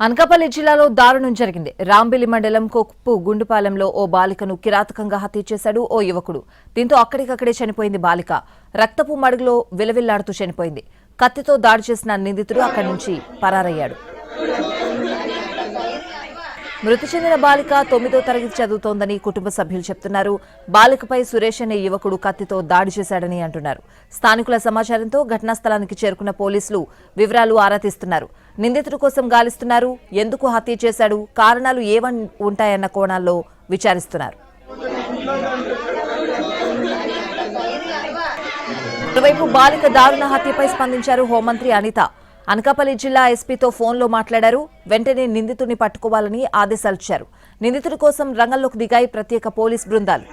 అనకాపల్లి జిల్లాలో దారుణం జరిగింది. రాంబిలి మండలం కొప్పు గుండుపాలెంలో ఓ బాలికను కిరాతకంగా హత్య చేశాడు ఓ యువకుడు. దీంతో అక్కడికక్కడే చనిపోయింది బాలిక. రక్తపు మడుగులో విలవిల్లాడుతూ చనిపోయింది. కత్తితో దాడి చేసిన నిందితుడు అక్కడి నుంచి పరారయ్యాడు. మృతి చెందిన బాలిక 9వ తరగతి చదువుతోందని కుటుంబ సభ్యులు చెప్తున్నారు. బాలికపై సురేష్ అనే యువకుడు కత్తితో దాడి చేశాడని అంటున్నారు. స్థానికుల సమాచారంతో ఘటనా స్థలానికి చేరుకున్న పోలీసులు వివరాలు ఆరా తీస్తున్నారు. నిందితుడి కోసం గాలిస్తున్నారు. ఎందుకు హత్య చేశాడు, కారణాలు ఏమని ఉంటాయన్న కోణాల్లో విచారిస్తున్నారు. మరోవైపు బాలిక దారుణ హత్యపై స్పందించారు హోంమంత్రి అనిత. అనకాపల్లి జిల్లా ఎస్పీతో ఫోన్లో మాట్లాడారు. వెంటనే నిందితుడిని పట్టుకోవాలని ఆదేశాలిచ్చారు. నిందితుడి కోసం రంగంలోకి దిగాయి ప్రత్యేక పోలీస్ బృందాలు.